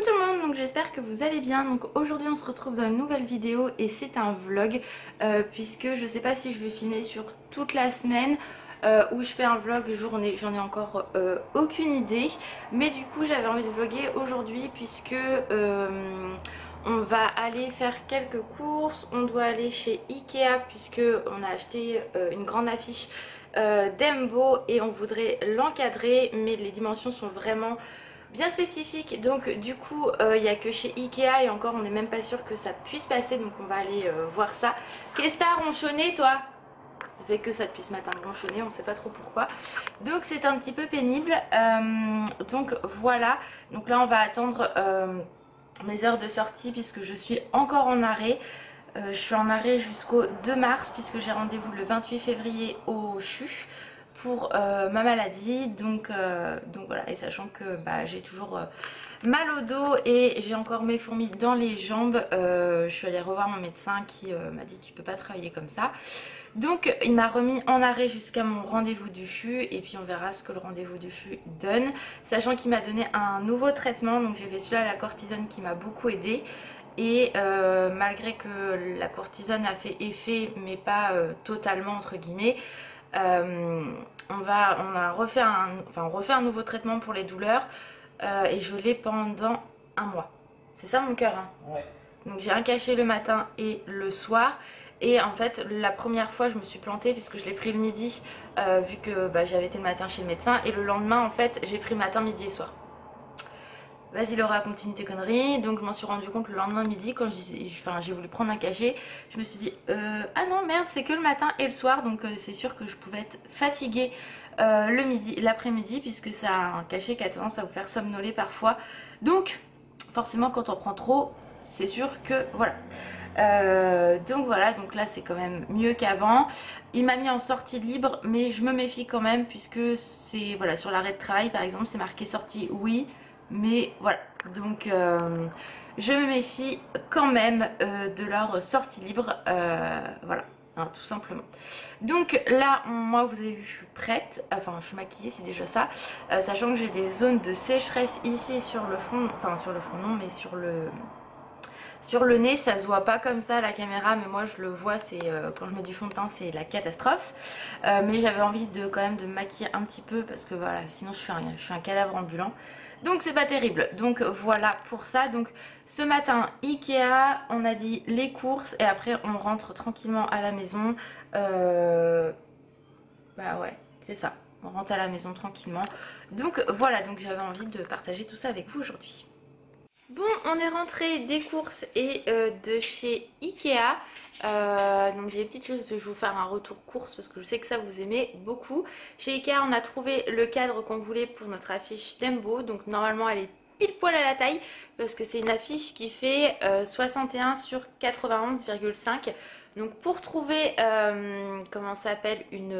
Coucou tout le monde, donc j'espère que vous allez bien. Donc aujourd'hui on se retrouve dans une nouvelle vidéo et c'est un vlog puisque je sais pas si je vais filmer sur toute la semaine ou je fais un vlog journée, j'en ai encore aucune idée, mais du coup j'avais envie de vlogger aujourd'hui puisque on va aller faire quelques courses. On doit aller chez Ikea puisque on a acheté une grande affiche Dembo et on voudrait l'encadrer, mais les dimensions sont vraiment bien spécifiques, donc du coup il n'y a que chez Ikea et encore on n'est même pas sûr que ça puisse passer, donc on va aller voir ça. Qu'est-ce que t'as ronchonné toi? Fait que ça depuis ce matin ronchonner, on sait pas trop pourquoi, donc c'est un petit peu pénible. Donc voilà, donc là on va attendre mes heures de sortie puisque je suis encore en arrêt. Je suis en arrêt jusqu'au 2 mars puisque j'ai rendez-vous le 28 février au CHU pour ma maladie, donc voilà, et sachant que j'ai toujours mal au dos et j'ai encore mes fourmis dans les jambes, je suis allée revoir mon médecin qui m'a dit tu peux pas travailler comme ça, donc il m'a remis en arrêt jusqu'à mon rendez-vous du CHU et puis on verra ce que le rendez-vous du CHU donne, sachant qu'il m'a donné un nouveau traitement, donc j'ai fait celui à la cortisone qui m'a beaucoup aidé. Et malgré que la cortisone a fait effet mais pas totalement entre guillemets, on refait un nouveau traitement pour les douleurs et je l'ai pendant un mois. C'est ça mon cœur, hein? Ouais. Donc j'ai un cachet le matin et le soir. Et en fait la première fois je me suis plantée puisque je l'ai pris le midi vu que j'avais été le matin chez le médecin. Et le lendemain en fait j'ai pris matin, midi et soir. Vas-y Laura, continue tes conneries. Donc je m'en suis rendu compte le lendemain midi quand j'ai voulu prendre un cachet. Je me suis dit ah non merde, c'est que le matin et le soir, donc c'est sûr que je pouvais être fatiguée le midi, l'après-midi, puisque ça a un cachet qui a tendance à vous faire somnoler parfois. Donc forcément quand on prend trop, c'est sûr que voilà. Donc voilà, donc là c'est quand même mieux qu'avant. Il m'a mis en sortie libre, mais je me méfie quand même puisque c'est voilà, sur l'arrêt de travail par exemple c'est marqué sortie oui. Mais voilà, donc je me méfie quand même de leur sortie libre, voilà, hein, tout simplement. Donc là, moi vous avez vu, je suis prête, enfin je suis maquillée, c'est déjà ça, sachant que j'ai des zones de sécheresse ici sur le front, enfin sur le front non, mais sur le nez. Ça se voit pas comme ça à la caméra, mais moi je le vois, c'est quand je mets du fond de teint c'est la catastrophe, mais j'avais envie de quand même de me maquiller un petit peu parce que voilà, sinon je suis un cadavre ambulant. Donc c'est pas terrible, donc voilà pour ça. Donc ce matin Ikea, on a dit les courses et après on rentre tranquillement à la maison. Bah ouais, c'est ça, on rentre à la maison tranquillement. Donc voilà, donc j'avais envie de partager tout ça avec vous aujourd'hui. Bon, on est rentré des courses et de chez Ikea. Donc j'ai des petites choses, je vais vous faire un retour course parce que je sais que ça vous aimez beaucoup. Chez Ikea on a trouvé le cadre qu'on voulait pour notre affiche Dembo. Donc normalement elle est pile poil à la taille parce que c'est une affiche qui fait 61 sur 91,5. Donc pour trouver comment ça s'appelle une...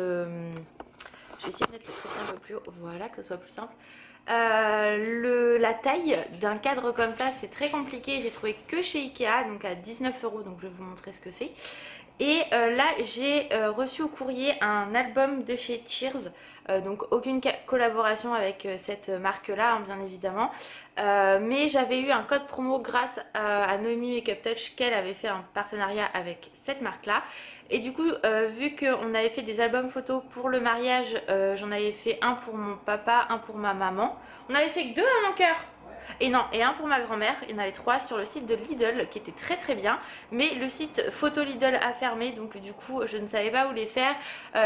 je vais essayer de mettre le truc un peu plus haut, voilà, que ce soit plus simple. La taille d'un cadre comme ça c'est très compliqué, j'ai trouvé que chez Ikea, donc à 19 €, donc je vais vous montrer ce que c'est. Et là j'ai reçu au courrier un album de chez Cheers, donc aucune collaboration avec cette marque là hein, bien évidemment, mais j'avais eu un code promo grâce à Noémie Makeup Touch qu'elle avait fait un partenariat avec cette marque là. Et du coup vu qu'on avait fait des albums photos pour le mariage, j'en avais fait un pour mon papa, un pour ma maman. On avait fait que deux à mon cœur. Et non, et un pour ma grand-mère. Il y en avait trois sur le site de Lidl qui était très très bien. Mais le site photo Lidl a fermé, donc du coup je ne savais pas où les faire.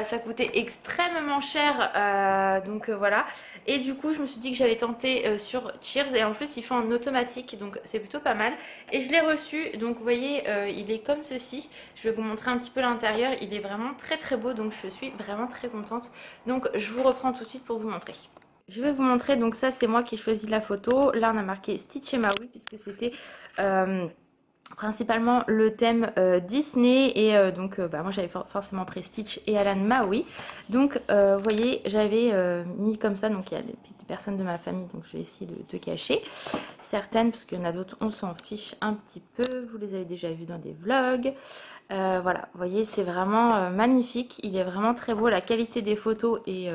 Ça coûtait extrêmement cher, donc voilà. Et du coup je me suis dit que j'allais tenter sur Cheers. Et en plus ils font en automatique, donc c'est plutôt pas mal. Et je l'ai reçu, donc vous voyez il est comme ceci. Je vais vous montrer un petit peu l'intérieur. Il est vraiment très très beau, donc je suis vraiment très contente. Donc je vous reprends tout de suite pour vous montrer. Je vais vous montrer, donc ça c'est moi qui ai choisi la photo. Là on a marqué Stitch et Maui puisque c'était principalement le thème Disney. Et donc moi j'avais forcément pris Stitch et Alan Maui. Donc vous voyez j'avais mis comme ça, donc il y a des petites personnes de ma famille, donc je vais essayer de cacher certaines parce qu'il y en a d'autres on s'en fiche un petit peu. Vous les avez déjà vus dans des vlogs. Voilà, vous voyez c'est vraiment magnifique, il est vraiment très beau, la qualité des photos est...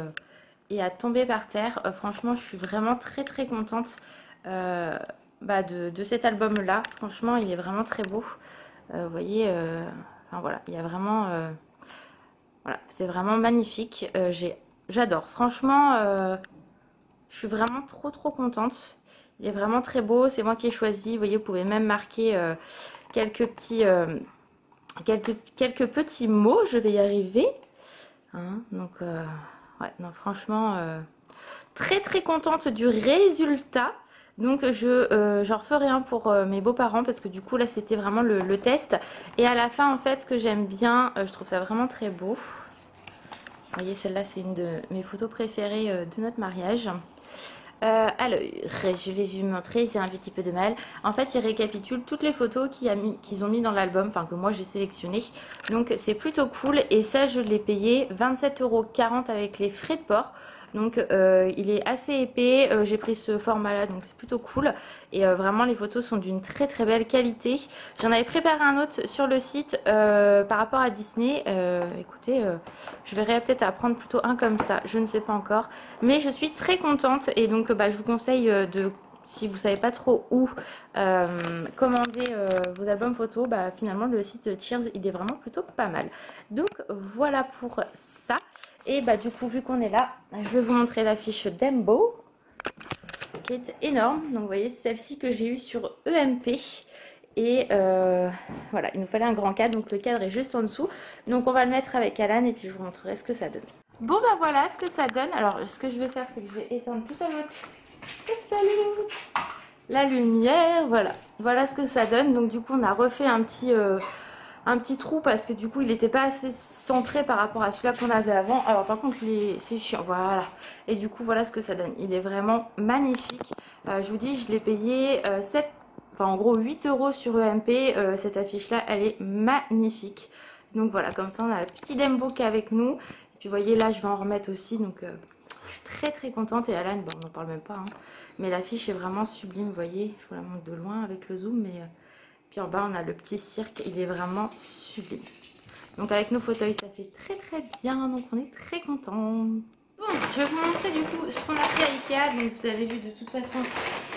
et à tomber par terre. Franchement je suis vraiment très très contente de cet album là. Franchement il est vraiment très beau. Vous voyez, enfin voilà, il y a vraiment... voilà, c'est vraiment magnifique. J'adore. Franchement, je suis vraiment trop contente. Il est vraiment très beau. C'est moi qui ai choisi. Vous voyez, vous pouvez même marquer quelques petits mots. Je vais y arriver. Hein, donc, ouais, non, franchement, très contente du résultat. Donc j'en referai un pour mes beaux-parents parce que du coup là c'était vraiment le test. Et à la fin en fait ce que j'aime bien, je trouve ça vraiment très beau. Vous voyez celle-là c'est une de mes photos préférées de notre mariage. Alors je vais vous montrer, c'est un petit peu de mal. En fait il récapitule toutes les photos qu'ils ont mis dans l'album, enfin que moi j'ai sélectionné. Donc c'est plutôt cool et ça je l'ai payé 27,40 € avec les frais de port. Donc il est assez épais, j'ai pris ce format là donc c'est plutôt cool et vraiment les photos sont d'une très belle qualité. J'en avais préparé un autre sur le site par rapport à Disney. Écoutez, je verrai peut-être à prendre plutôt un comme ça, je ne sais pas encore, mais je suis très contente et donc je vous conseille de, si vous savez pas trop où commander vos albums photos, finalement le site Cheers il est vraiment plutôt pas mal. Donc voilà pour ça. Et du coup vu qu'on est là, je vais vous montrer la fiche Dembo qui est énorme. Donc vous voyez celle-ci que j'ai eue sur EMP. Et voilà, il nous fallait un grand cadre, donc le cadre est juste en dessous. Donc on va le mettre avec Alan et puis je vous montrerai ce que ça donne. Bon voilà ce que ça donne. Alors ce que je vais faire c'est que je vais éteindre tout ça. Salut la lumière, voilà ce que ça donne. Donc du coup on a refait un petit trou parce que du coup il n'était pas assez centré par rapport à celui-là qu'on avait avant. Alors par contre c'est chiant, voilà. Et du coup voilà ce que ça donne. Il est vraiment magnifique. Je vous dis, je l'ai payé en gros 8 € sur EMP. Cette affiche là elle est magnifique. Donc voilà, comme ça on a le petit Dembo qui est avec nous. Et puis vous voyez là je vais en remettre aussi, donc je suis très contente. Et Alan, on n'en parle même pas, hein. Mais l'affiche est vraiment sublime, vous voyez, je vous la montre de loin avec le zoom, mais puis en bas on a le petit cirque, il est vraiment sublime. Donc avec nos fauteuils ça fait très bien, donc on est très contents. Bon, je vais vous montrer du coup ce qu'on a fait à Ikea. Donc vous avez vu de toute façon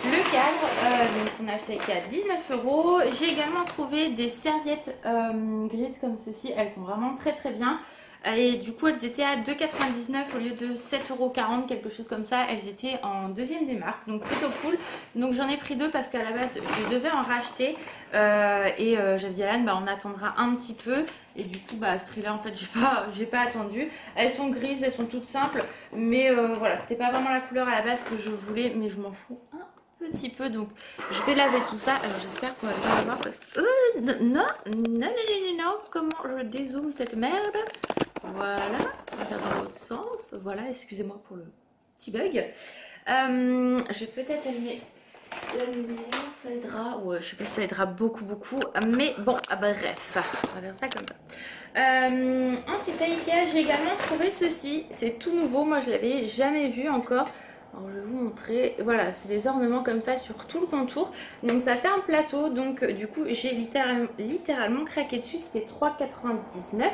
le cadre, donc on a acheté à Ikea 19 €. J'ai également trouvé des serviettes grises comme ceci, elles sont vraiment très bien. Et du coup elles étaient à 2,99 € au lieu de 7,40 €, quelque chose comme ça. Elles étaient en deuxième des marques, donc plutôt cool. Donc j'en ai pris deux parce qu'à la base je devais en racheter. J'avais dit à Alan, on attendra un petit peu. Et du coup à ce prix là en fait j'ai pas attendu. Elles sont grises, elles sont toutes simples. Mais voilà, c'était pas vraiment la couleur à la base que je voulais, mais je m'en fous un petit peu. Donc je vais laver tout ça. Alors j'espère qu'on va bien la voir parce que... non, comment je dézoome cette merde. Voilà, on va faire dans l'autre sens. Voilà, excusez-moi pour le petit bug. Je vais peut-être allumer la lumière, ça aidera. Ouais, je sais pas si ça aidera beaucoup. Mais bon, bref, on va faire ça comme ça. Ensuite à Ikea, j'ai également trouvé ceci. C'est tout nouveau, moi je l'avais jamais vu encore. Alors je vais vous montrer, voilà, c'est des ornements comme ça sur tout le contour. Donc ça fait un plateau, donc du coup j'ai littéralement craqué dessus, c'était 3,99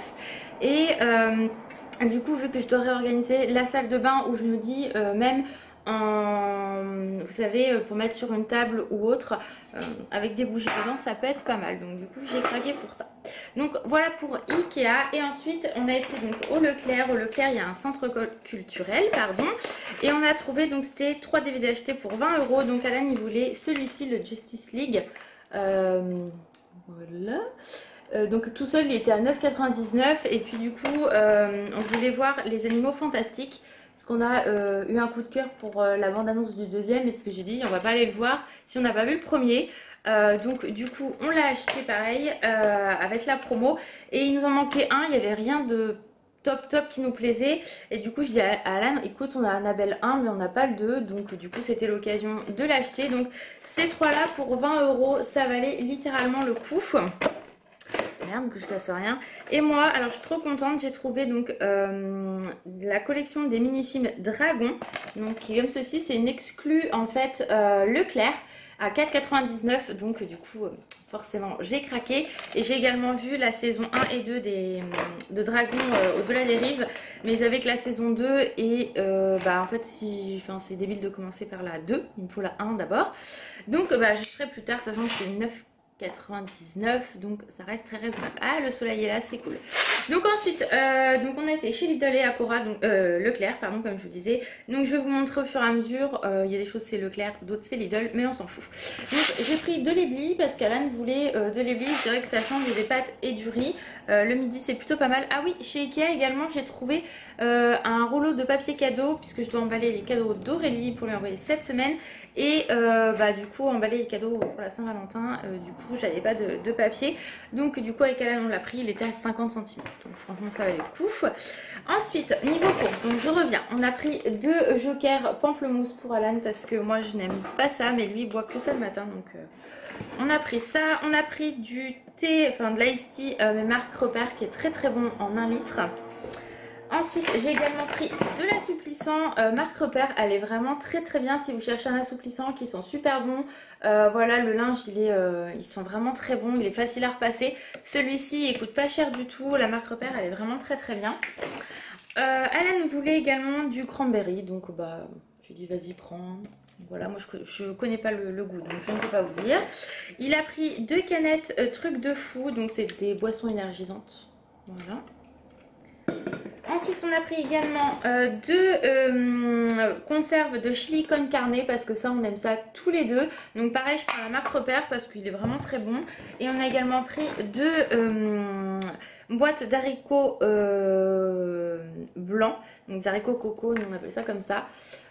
€. Et du coup vu que je dois réorganiser la salle de bain, où je me dis même vous savez, pour mettre sur une table ou autre avec des bougies dedans, ça peut être pas mal. Donc du coup j'ai craqué pour ça. Donc voilà pour Ikea. Et ensuite on a été donc au Leclerc. Au Leclerc il y a un centre culturel, pardon. Et on a trouvé, donc c'était 3 DVD achetés pour 20 €. Donc Alan il voulait celui-ci, le Justice League. Voilà. Donc tout seul il était à 9,99 €. Et puis du coup on voulait voir les animaux fantastiques. Parce qu'on a eu un coup de cœur pour la bande-annonce du deuxième. Et ce que j'ai dit, on va pas aller le voir si on n'a pas vu le premier. Donc du coup on l'a acheté pareil avec la promo. Et il nous en manquait un, il n'y avait rien de top qui nous plaisait. Et du coup je dis à Alan, écoute, on a Annabelle 1 mais on n'a pas le 2. Donc du coup c'était l'occasion de l'acheter. Donc ces trois là pour 20 €, ça valait littéralement le coup. Merde que je casse rien. Et moi, alors je suis trop contente, j'ai trouvé donc la collection des mini-films Dragon. Donc qui est comme ceci, c'est une exclue en fait Leclerc. à 4,99 €. Donc du coup forcément j'ai craqué. Et j'ai également vu la saison 1 et 2 de Dragon au-delà des rives. Mais ils avaient que la saison 2 et en fait c'est débile de commencer par la 2. Il me faut la 1 d'abord. Donc je ferai plus tard, sachant que c'est 9,99 €, donc ça reste très raisonnable. Ah, le soleil est là, c'est cool. Donc ensuite, donc on a été chez Lidl et Akora, donc Leclerc, pardon, comme je vous disais. Donc je vais vous montrer au fur et à mesure. Il y a des choses c'est Leclerc, d'autres c'est Lidl, mais on s'en fout. Donc j'ai pris de l'éblis parce qu'Alan voulait de l'éblis. C'est vrai que ça change des pâtes et du riz. Le midi c'est plutôt pas mal. Ah oui, chez Ikea également j'ai trouvé un rouleau de papier cadeau, puisque je dois emballer les cadeaux d'Aurélie pour lui envoyer cette semaine. Et du coup emballer les cadeaux pour la Saint-Valentin, du coup j'avais pas de papier. Donc du coup avec Alan on l'a pris, il était à 50 cm. Donc franchement ça valait le coup. Ensuite niveau course, donc je reviens. On a pris 2 jokers pamplemousse pour Alan parce que moi je n'aime pas ça, mais lui il boit que ça le matin. Donc on a pris ça. On a pris du thé, enfin de l'ice tea, mais marque Repère, qui est très très bon en 1 litre. Ensuite j'ai également pris de l'assouplissant marque Repère, elle est vraiment très très bien si vous cherchez un assouplissant qui sont super bons. Voilà, le linge ils sont vraiment très bons, il est facile à repasser. Celui-ci il coûte pas cher du tout, la marque Repère elle est vraiment très très bien. Alan voulait également du cranberry, donc je lui ai dit vas-y prends. Voilà, moi je connais pas le goût, donc je ne peux pas vous dire. Il a pris 2 canettes trucs de fou, donc c'est des boissons énergisantes. Voilà. Ensuite on a pris également 2 conserves de chili con carne, parce que ça on aime ça tous les deux. Donc pareil je prends la marque Repère parce qu'il est vraiment très bon. Et on a également pris 2 boîtes d'haricots blancs, donc des haricots coco, on appelle ça comme ça,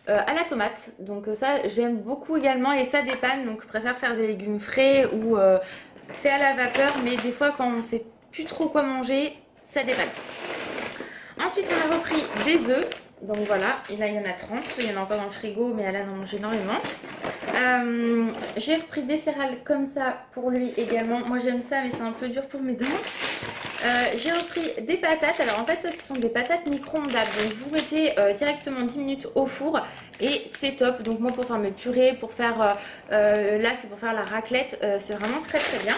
à la tomate. Donc ça j'aime beaucoup également et ça dépanne, donc je préfère faire des légumes frais ou fait à la vapeur, mais des fois quand on sait plus trop quoi manger, ça dépanne. Ensuite on a repris des œufs, donc voilà, et là il y en a 30, il y en a encore dans le frigo mais elle en mange énormément. J'ai repris des céréales comme ça pour lui également, moi j'aime ça mais c'est un peu dur pour mes dents. J'ai repris des patates, alors en fait ça, ce sont des patates micro-ondables, donc vous mettez directement 10 minutes au four et c'est top. Donc moi pour faire mes purées, pour faire, là c'est pour faire la raclette, c'est vraiment très très bien.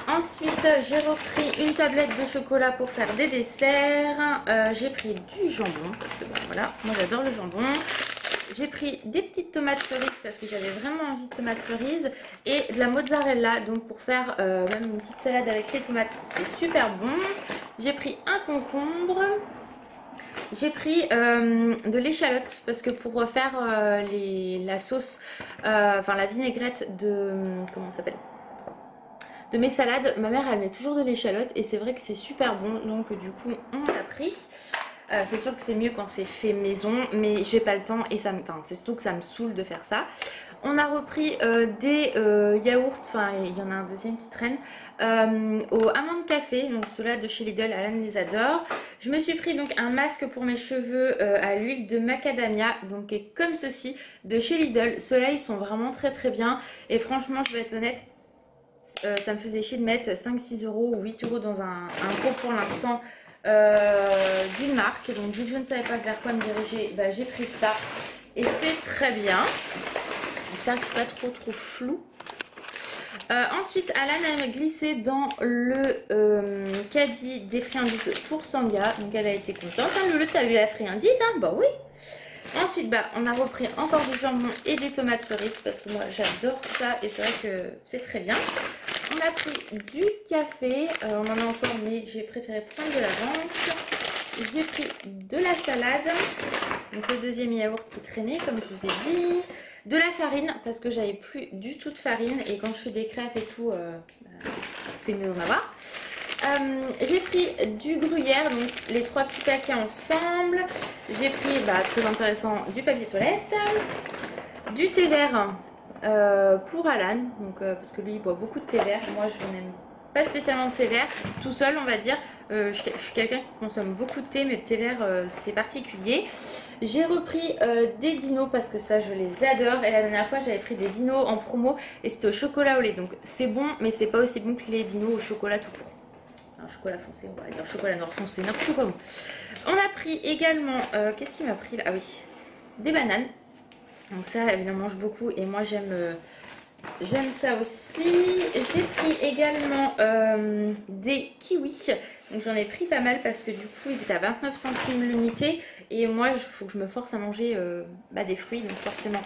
Ensuite j'ai repris une tablette de chocolat pour faire des desserts. J'ai pris du jambon parce que voilà, moi j'adore le jambon. J'ai pris des petites tomates cerises parce que j'avais vraiment envie de tomates cerises et de la mozzarella, donc pour faire même une petite salade avec les tomates, c'est super bon. J'ai pris un concombre. J'ai pris de l'échalote parce que pour faire la sauce, enfin la vinaigrette de, comment ça s'appelle, de mes salades, ma mère elle met toujours de l'échalote et c'est vrai que c'est super bon, donc du coup on l'a pris. C'est sûr que c'est mieux quand c'est fait maison, mais j'ai pas le temps et ça, c'est surtout que ça me saoule de faire ça. On a repris des yaourts, enfin il y en a un deuxième qui traîne, aux amandes café, donc ceux-là de chez Lidl, Alan les adore. Je me suis pris donc un masque pour mes cheveux à l'huile de macadamia, donc comme ceci, de chez Lidl. Ceux-là ils sont vraiment très très bien et franchement je vais être honnête, ça me faisait chier de mettre 5-6 € ou 8 € dans un pot pour l'instant. D'une marque, donc vu que je ne savais pas vers quoi me diriger, j'ai pris ça et c'est très bien. J'espère que je suis pas trop floue. Ensuite Alan a glissé dans le caddie des friandises pour Sanga, donc elle a été contente. Hein, Loulou, t'as vu la friandise, hein? Bah oui. Ensuite on a repris encore du jambon et des tomates cerises parce que moi j'adore ça et c'est vrai que c'est très bien. On a pris du café, on en a encore mais j'ai préféré prendre de l'avance. J'ai pris de la salade, donc le deuxième yaourt qui traînait comme je vous ai dit. De la farine parce que j'avais plus du tout de farine et quand je fais des crêpes et tout, c'est mieux d'en avoir. J'ai pris du gruyère, donc les 3 petits paquets ensemble. J'ai pris, très intéressant, du papier toilette, du thé vert pour Alan, donc, parce que lui il boit beaucoup de thé vert. Moi je n'aime pas spécialement le thé vert, tout seul on va dire. Je suis quelqu'un qui consomme beaucoup de thé, mais le thé vert c'est particulier. J'ai repris des dinos parce que ça je les adore. Et la dernière fois j'avais pris des dinos en promo et c'était au chocolat au lait. Donc c'est bon, mais c'est pas aussi bon que les dinos au chocolat tout court. Un chocolat foncé, on va dire chocolat noir foncé, n'importe quoi. On a pris également, qu'est-ce qu'il m'a pris là? Ah oui, des bananes. Donc ça, elle en mange beaucoup et moi j'aime ça aussi. J'ai pris également des kiwis. Donc j'en ai pris pas mal parce que du coup ils étaient à 29 centimes l'unité. Et moi il faut que je me force à manger des fruits. Donc forcément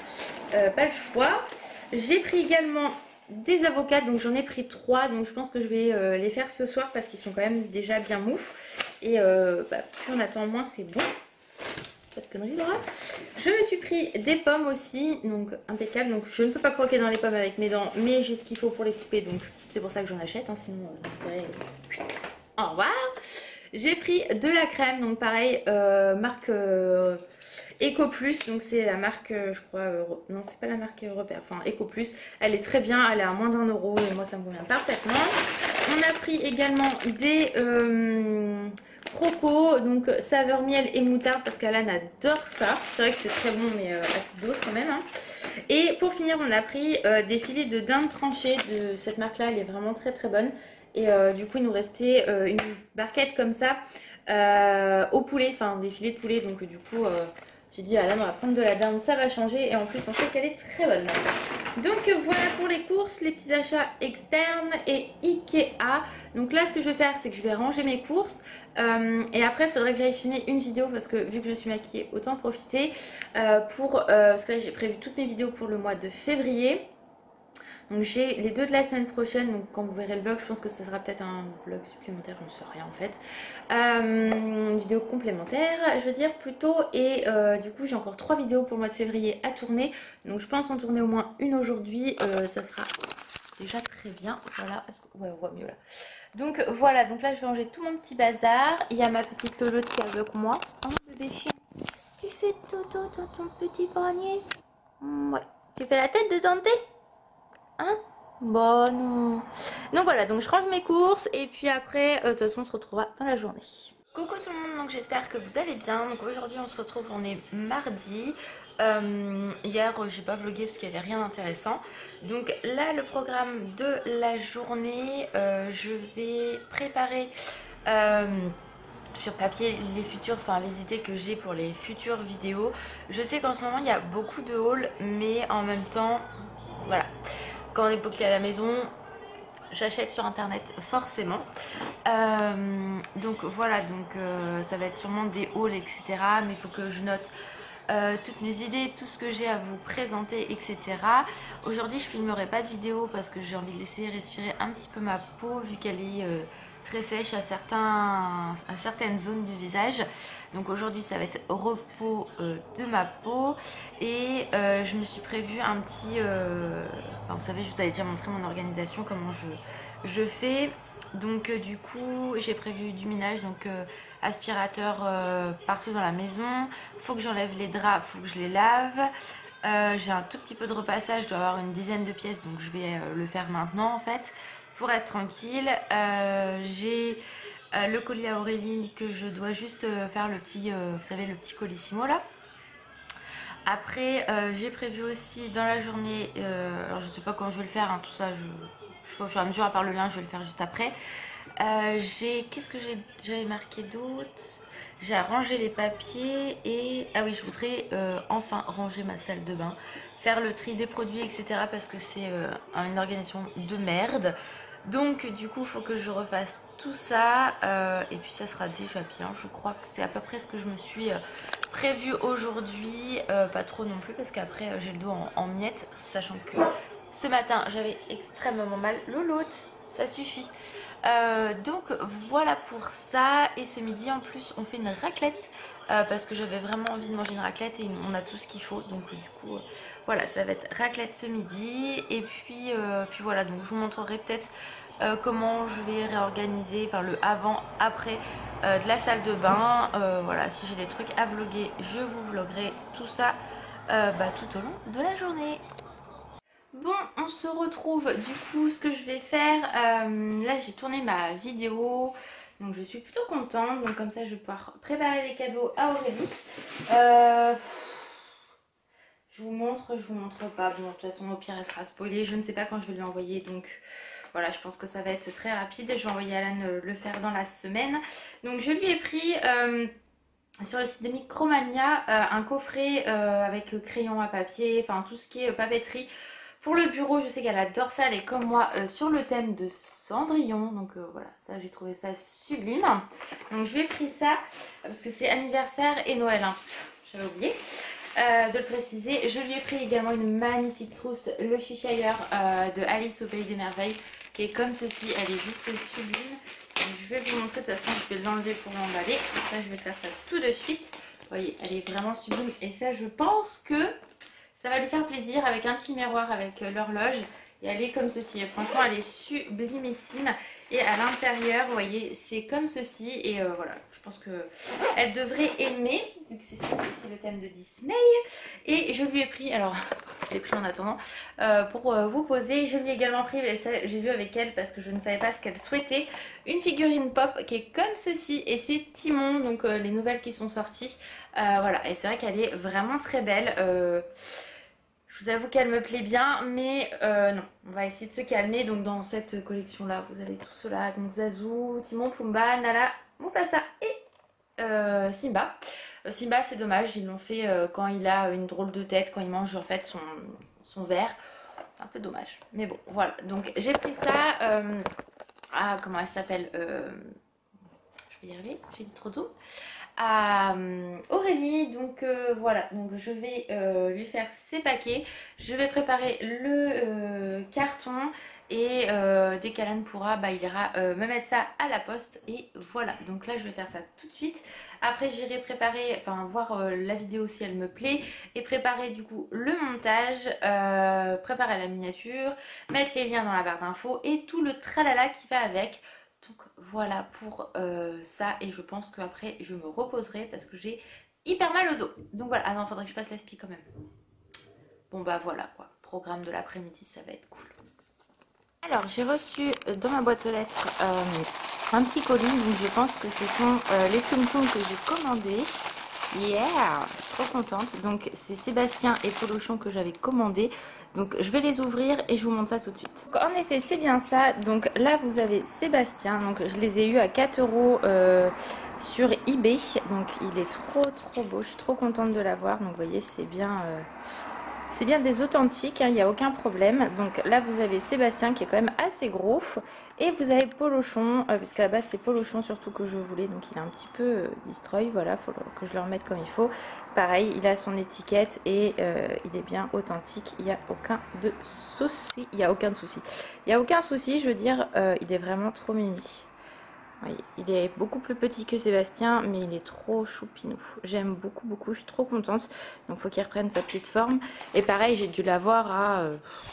pas le choix. J'ai pris également des avocats. Donc j'en ai pris 3. Donc je pense que je vais les faire ce soir parce qu'ils sont quand même déjà bien mous. Et plus on attend moins c'est bon. Pas de conneries Laura. Je me suis pris des pommes aussi, donc impeccable. Donc je ne peux pas croquer dans les pommes avec mes dents, mais j'ai ce qu'il faut pour les couper, donc c'est pour ça que j'en achète, hein, sinon au revoir. J'ai pris de la crème, donc pareil, marque Eco Plus, donc c'est la marque, je crois, non c'est pas la marque Repère, enfin Eco Plus. Elle est très bien, elle est à moins d'1 € et moi ça me convient parfaitement. On a pris également des Croco, donc saveur miel et moutarde parce qu'Alan adore ça. C'est vrai que c'est très bon mais à petite dose quand même. Hein. Et pour finir on a pris des filets de dinde tranchée de cette marque là, elle est vraiment très très bonne. Et du coup il nous restait une barquette comme ça au poulet, enfin des filets de poulet. Donc du coup j'ai dit à Alan on va prendre de la dinde, ça va changer. Et en plus on sait qu'elle est très bonne. Donc voilà pour les courses, les petits achats externes et Ikea. Donc là ce que je vais faire c'est que je vais ranger mes courses. Et après il faudrait que j'aille filmer une vidéo parce que vu que je suis maquillée autant profiter parce que là j'ai prévu toutes mes vidéos pour le mois de février. Donc j'ai les 2 de la semaine prochaine, donc quand vous verrez le vlog je pense que ça sera peut-être un vlog supplémentaire, je ne sais rien en fait. Une vidéo complémentaire je veux dire plutôt. Et du coup j'ai encore 3 vidéos pour le mois de février à tourner. Donc je pense en tourner au moins une aujourd'hui, ça sera déjà très bien. Voilà, ouais on voit mieux là. Donc voilà, donc là je vais ranger tout mon petit bazar. Il y a ma petite pelote qui est avec moi. Oh bébé chien, tu fais dodo dans ton petit grenier? Ouais, tu fais la tête de Dante? Hein? Bon non. Donc voilà, donc je range mes courses et puis après de toute façon on se retrouvera dans la journée. Coucou tout le monde, donc j'espère que vous allez bien. Donc aujourd'hui on se retrouve, on est mardi. Hier j'ai pas vlogué parce qu'il n'y avait rien d'intéressant. Donc là le programme de la journée, je vais préparer sur papier les idées que j'ai pour les futures vidéos. Je sais qu'en ce moment il y a beaucoup de hauls, mais en même temps voilà, quand on est bloqué à la maison j'achète sur internet forcément. Donc voilà, donc ça va être sûrement des hauls etc, mais il faut que je note toutes mes idées, tout ce que j'ai à vous présenter etc. Aujourd'hui je filmerai pas de vidéo parce que j'ai envie de laisser respirer un petit peu ma peau vu qu'elle est très sèche à certaines zones du visage. Donc aujourd'hui ça va être repos de ma peau. Et je me suis prévu un petit vous savez je vous avais déjà montré mon organisation, comment je fais. Donc du coup j'ai prévu du minage, donc aspirateur partout dans la maison. Faut que j'enlève les draps, faut que je les lave. J'ai un tout petit peu de repassage, je dois avoir une dizaine de pièces, donc je vais le faire maintenant en fait pour être tranquille. J'ai le collier à Aurélie que je dois juste faire le petit, vous savez le petit colissimo là. Après j'ai prévu aussi dans la journée, alors je sais pas quand je vais le faire, hein, tout ça je fais au fur et à mesure, à part le linge je vais le faire juste après. Qu'est-ce que j'avais marqué d'autre? J'ai rangé les papiers et ah oui je voudrais enfin ranger ma salle de bain, faire le tri des produits etc parce que c'est une organisation de merde. Donc du coup il faut que je refasse tout ça et puis ça sera déjà bien. Je crois que c'est à peu près ce que je me suis prévu aujourd'hui, pas trop non plus parce qu'après j'ai le dos en miettes, sachant que ce matin j'avais extrêmement mal. Louloute, ça suffit. Donc voilà pour ça. Et ce midi en plus on fait une raclette parce que j'avais vraiment envie de manger une raclette et on a tout ce qu'il faut. Donc du coup voilà, ça va être raclette ce midi. Et puis voilà, donc je vous montrerai peut-être comment je vais réorganiser, enfin le avant après de la salle de bain. Voilà, si j'ai des trucs à vlogger je vous vloguerai tout ça tout au long de la journée. Bon, on se retrouve du coup, ce que je vais faire, là j'ai tourné ma vidéo, donc je suis plutôt contente, donc comme ça je vais pouvoir préparer les cadeaux à Aurélie. Je vous montre pas, bon de toute façon au pire elle sera spoilée, je ne sais pas quand je vais lui envoyer, donc voilà je pense que ça va être très rapide, je vais envoyer Alan le faire dans la semaine. Donc je lui ai pris sur le site de Micromania un coffret avec crayon à papier, enfin tout ce qui est papeterie pour le bureau. Je sais qu'elle adore ça, elle est comme moi sur le thème de Cendrillon, donc voilà, ça j'ai trouvé ça sublime. Donc je lui ai pris ça parce que c'est anniversaire et Noël, hein, j'avais oublié de le préciser. Je lui ai pris également une magnifique trousse, le Cheshire de Alice au Pays des Merveilles, qui est comme ceci, elle est juste sublime. Donc, je vais vous montrer, de toute façon je vais l'enlever pour l'emballer, ça je vais faire ça tout de suite. Vous voyez, elle est vraiment sublime et ça je pense que ça va lui faire plaisir avec un petit miroir avec l'horloge. Et elle est comme ceci, et franchement elle est sublimissime. Et à l'intérieur, vous voyez, c'est comme ceci. Et voilà, je pense qu'elle devrait aimer, vu que c'est aussi le thème de Disney. Et je lui ai pris, alors je l'ai pris en attendant, pour vous poser. Je lui ai également pris, j'ai vu avec elle parce que je ne savais pas ce qu'elle souhaitait, une figurine pop qui est comme ceci. Et c'est Timon, donc les nouvelles qui sont sorties. Voilà, et c'est vrai qu'elle est vraiment très belle. Je vous avoue qu'elle me plaît bien, mais non, on va essayer de se calmer. Donc dans cette collection-là, vous avez tout cela. Donc Zazu, Timon, Pumba, Nala, Mufasa et Simba. Simba, c'est dommage, ils l'ont fait quand il a une drôle de tête, quand il mange en fait son verre. C'est un peu dommage, mais bon, voilà. Donc j'ai pris ça. Ah, comment elle s'appelle je vais y arriver, j'ai dit trop tôt. À Aurélie, donc voilà, donc je vais lui faire ses paquets, je vais préparer le carton et dès qu'Alan pourra, bah, il ira me mettre ça à la poste et voilà. Donc là je vais faire ça tout de suite. Après j'irai préparer, enfin voir la vidéo si elle me plaît et préparer du coup le montage, préparer la miniature, mettre les liens dans la barre d'infos et tout le tralala qui va avec. Donc voilà pour ça, et je pense qu'après je me reposerai parce que j'ai hyper mal au dos. Donc voilà, ah non, faudrait que je passe l'aspi quand même. Bon bah voilà quoi, programme de l'après-midi, ça va être cool. Alors j'ai reçu dans ma boîte aux lettres un petit colis, donc je pense que ce sont les Tsum Tsum que j'ai commandés. Yeah, je suis trop contente. Donc c'est Sébastien et Polochon que j'avais commandé. Donc je vais les ouvrir et je vous montre ça tout de suite. Donc, en effet c'est bien ça. Donc là vous avez Sébastien. Donc je les ai eu à 4 € sur eBay. Donc il est trop beau. Je suis trop contente de l'avoir. Donc vous voyez c'est bien des authentiques, hein, il n'y a aucun problème. Donc là vous avez Sébastien qui est quand même assez gros. Et vous avez Polochon, puisqu'à la base c'est Polochon surtout que je voulais. Donc il est un petit peu destroy, voilà, il faut que je le remette comme il faut. Pareil, il a son étiquette et il est bien authentique, il n'y a aucun souci. Il n'y a aucun souci, je veux dire, il est vraiment trop mimi. Oui, il est beaucoup plus petit que Sébastien, mais il est trop choupinou. J'aime beaucoup, je suis trop contente. Donc il faut qu'il reprenne sa petite forme. Et pareil, j'ai dû l'avoir à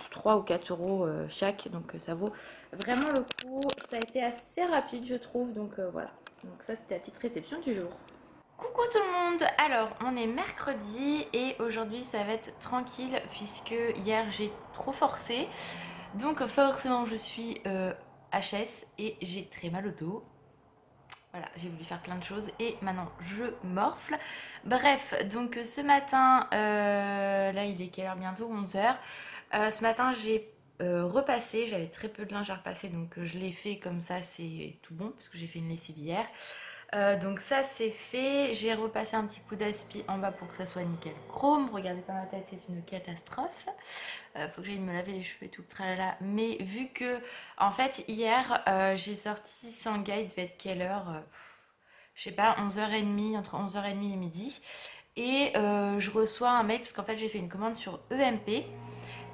3 ou 4 € chaque. Donc ça vaut vraiment le coup. Ça a été assez rapide, je trouve. Donc voilà. Donc ça, c'était la petite réception du jour. Coucou tout le monde. Alors, on est mercredi et aujourd'hui, ça va être tranquille puisque hier, j'ai trop forcé. Donc forcément, je suis HS et j'ai très mal au dos. Voilà, j'ai voulu faire plein de choses et maintenant je morfle. Bref, donc ce matin, là il est quelle heure bientôt 11 h. Ce matin j'ai repassé, j'avais très peu de linge à repasser donc je l'ai fait comme ça, c'est tout bon parce que j'ai fait une lessive hier. Donc ça c'est fait, j'ai repassé un petit coup d'aspi en bas pour que ça soit nickel chrome. Regardez pas ma tête, c'est une catastrophe. Faut que j'aille me laver les cheveux et tout, tralala. Mais vu que en fait hier j'ai sorti Shanghai, il devait être quelle heure je sais pas, 11h30, entre 11h30 et midi. Et je reçois un mail parce qu'en fait j'ai fait une commande sur EMP.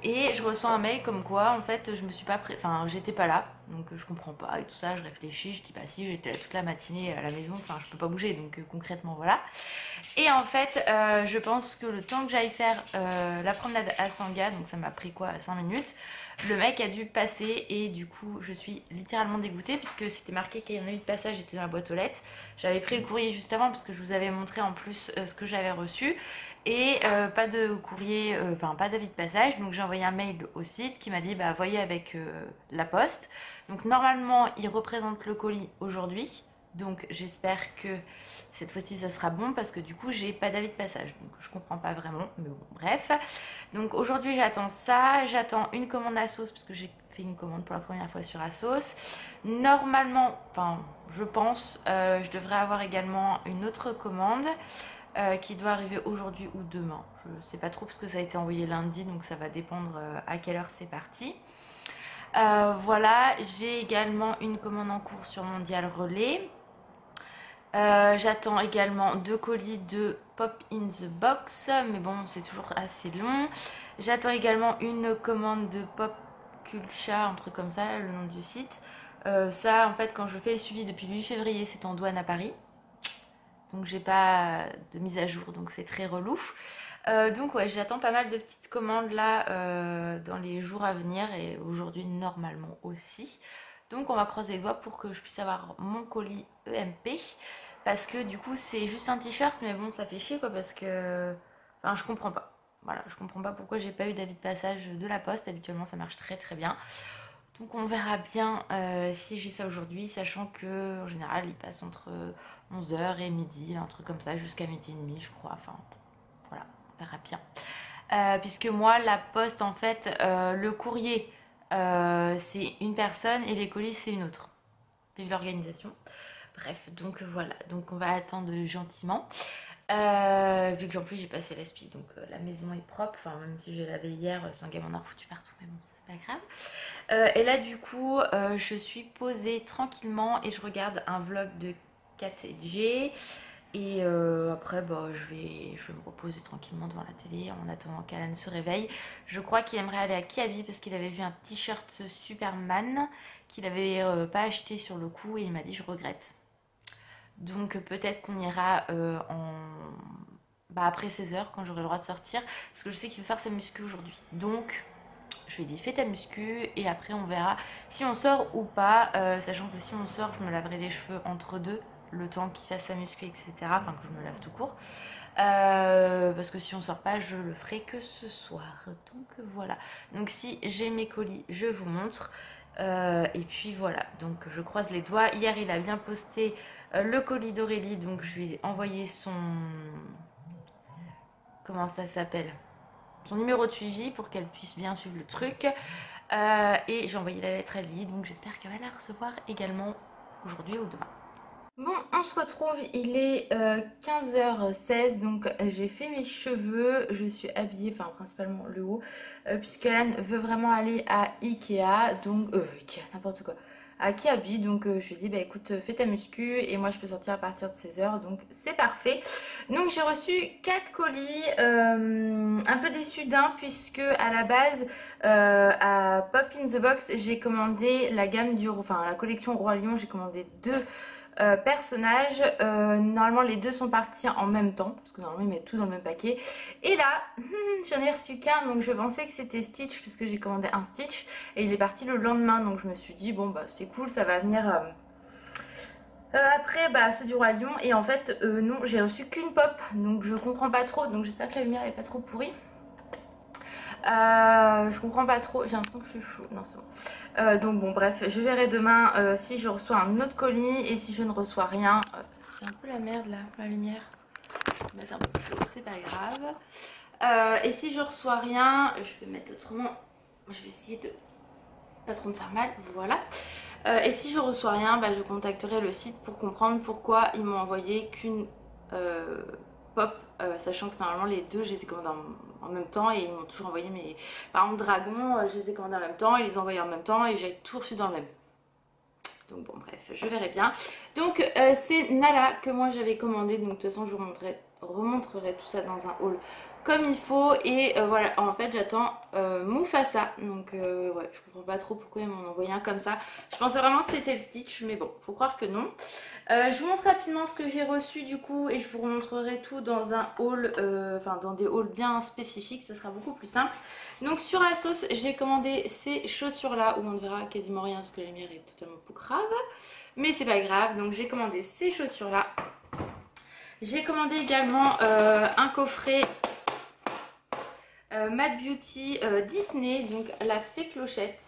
Et je reçois un mail comme quoi en fait je me suis pas enfin j'étais pas là, donc je comprends pas et tout ça, je réfléchis, je dis bah si j'étais toute la matinée à la maison, enfin je peux pas bouger donc concrètement voilà. Et en fait je pense que le temps que j'aille faire la promenade à Sangha, donc ça m'a pris quoi 5 minutes, le mec a dû passer et du coup je suis littéralement dégoûtée puisque c'était marqué qu'il y en a eu de passage, j'étais dans la boîte aux lettres. J'avais pris le courrier juste avant parce que je vous avais montré en plus ce que j'avais reçu. Et pas de courrier, enfin pas d'avis de passage. Donc j'ai envoyé un mail au site qui m'a dit bah voyez avec la poste. Donc normalement il représente le colis aujourd'hui. Donc j'espère que cette fois-ci ça sera bon parce que du coup j'ai pas d'avis de passage. Donc je comprends pas vraiment, mais bon bref. Donc aujourd'hui j'attends ça, j'attends une commande à sauce parce que j'ai fait une commande pour la première fois sur ASOS. Normalement, enfin je pense, je devrais avoir également une autre commande qui doit arriver aujourd'hui ou demain. Je ne sais pas trop parce que ça a été envoyé lundi, donc ça va dépendre à quelle heure c'est parti. Voilà, j'ai également une commande en cours sur Mondial Relais. J'attends également 2 colis de Pop in the Box, mais bon c'est toujours assez long. J'attends également une commande de Pop Culcha, un truc comme ça, le nom du site. Ça en fait quand je fais le suivi depuis le 8 février c'est en douane à Paris. Donc j'ai pas de mise à jour, donc c'est très relou. Donc ouais, j'attends pas mal de petites commandes là dans les jours à venir et aujourd'hui normalement aussi. Donc on va croiser les doigts pour que je puisse avoir mon colis EMP. Parce que du coup c'est juste un t-shirt, mais bon ça fait chier quoi, parce que... Enfin je comprends pas. Voilà, je comprends pas pourquoi j'ai pas eu d'avis de passage de la poste. Habituellement ça marche très très bien. Donc on verra bien si j'ai ça aujourd'hui, sachant que en général il passe entre 11h et midi, un truc comme ça, jusqu'à midi et demi je crois. Enfin voilà, on verra bien. Puisque moi la poste en fait, le courrier c'est une personne et les colis c'est une autre. Vive l'organisation. Bref, donc voilà, donc on va attendre gentiment. Vu que en plus j'ai passé l'aspi, donc la maison est propre, enfin même si j'ai lavé hier, sans gamin en a foutu partout, mais bon ça c'est pas grave. Et là du coup je suis posée tranquillement et je regarde un vlog de 4G. Et après bah, je vais me reposer tranquillement devant la télé en attendant qu'Alan se réveille. Je crois qu'il aimerait aller à Kiabi parce qu'il avait vu un t-shirt Superman qu'il avait pas acheté sur le coup et il m'a dit je regrette. Donc peut-être qu'on ira après 16h quand j'aurai le droit de sortir. Parce que je sais qu'il veut faire sa muscu aujourd'hui. Donc je lui ai dit fais ta muscu et après on verra si on sort ou pas. Sachant que si on sort je me laverai les cheveux entre deux. Le temps qu'il fasse sa muscu etc. Enfin que je me lave tout court. Parce que si on sort pas je le ferai que ce soir. Donc voilà. Donc si j'ai mes colis je vous montre. Et puis voilà, donc je croise les doigts. Hier il a bien posté le colis d'Aurélie, donc je lui ai envoyé son... Comment ça s'appelle? Son numéro de suivi pour qu'elle puisse bien suivre le truc. Et j'ai envoyé la lettre à lui, donc j'espère qu'elle va la recevoir également aujourd'hui ou demain. Bon, on se retrouve, il est 15h16, donc j'ai fait mes cheveux, je suis habillée, enfin principalement le haut, puisque Alan veut vraiment aller à Ikea, donc, Ikea, n'importe quoi, à Kiabi, donc je lui ai dit, bah écoute, fais ta muscu, et moi je peux sortir à partir de 16h, donc c'est parfait. Donc j'ai reçu 4 colis, un peu déçue d'un, puisque à la base, à Pop in the Box, j'ai commandé la gamme du, enfin la collection Roi Lion, j'ai commandé 2 personnages. Normalement les deux sont partis en même temps parce que normalement ils mettent tout dans le même paquet et là j'en ai reçu qu'un, donc je pensais que c'était Stitch puisque j'ai commandé un Stitch et il est parti le lendemain, donc je me suis dit bon bah c'est cool, ça va venir après bah ceux du Roi Lion. Et en fait non, j'ai reçu qu'une pop, donc je comprends pas trop, donc j'espère que la lumière est pas trop pourrie. Je comprends pas trop, j'ai l'impression que je suis floue, non c'est bon. Donc bon bref, je verrai demain si je reçois un autre colis et si je ne reçois rien. C'est un peu la merde là, la lumière. Je vais mettre un peu plus haut, c'est pas grave. Et si je reçois rien, je vais mettre autrement, je vais essayer de pas trop me faire mal, voilà. Et si je reçois rien, bah, je contacterai le site pour comprendre pourquoi ils m'ont envoyé qu'une pop, sachant que normalement les deux je les ai commandés en même temps et ils m'ont toujours envoyé mes... Par exemple Dragon, je les ai commandés en même temps, ils les ont envoyés en même temps et j'ai tout reçu dans le même. Donc bon bref, je verrai bien. Donc c'est Nala que moi j'avais commandé, donc de toute façon je vous remontrerai tout ça dans un haul comme il faut. Et voilà, en fait j'attends Mufasa, donc ouais, je comprends pas trop pourquoi ils m'ont envoyé un comme ça. Je pensais vraiment que c'était le Stitch, mais bon, faut croire que non. Je vous montre rapidement ce que j'ai reçu du coup et je vous remontrerai tout dans un haul, enfin dans des hauls bien spécifiques, ce sera beaucoup plus simple. Donc sur ASOS j'ai commandé ces chaussures là où on ne verra quasiment rien parce que la lumière est totalement poucrave, mais c'est pas grave. Donc j'ai commandé ces chaussures là. J'ai commandé également un coffret Mad Beauty Disney, donc la fée clochette.